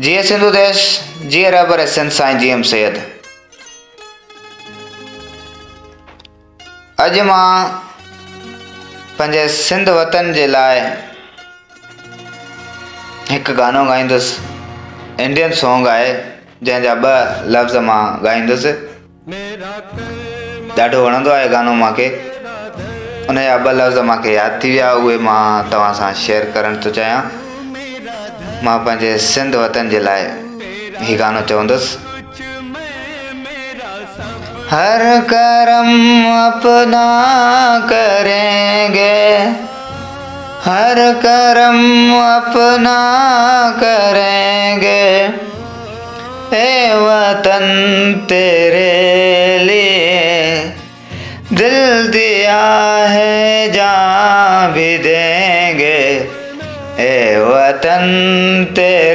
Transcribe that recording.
जिए सिंधु देश, जिए रबर एसेंस साईं GM सैयद। अज मां पंहिंजे सिंध वतन जे लाइ हिकु गानो ॻाईंदुसि। इंडियन सॉन्ग आहे जंहिंजा 2 लफ़्ज़ मां ॻाईंदुसि। ॾाढो वणंदो आहे गानो मूंखे। उनजा 2 लफ़्ज़ मूंखे यादि थी विया, उहे मां तव्हां सां शेयर करणु थो चाहियां। मां पंहिंजे सिंध वतन जे लाइ ही गानो चवंदुसि। हर करम अपना करेंगे, हर करम अपना करेंगे, ए वतन तेरे लिए दिल दिया है जान भी देंगे, ए वतन तेरे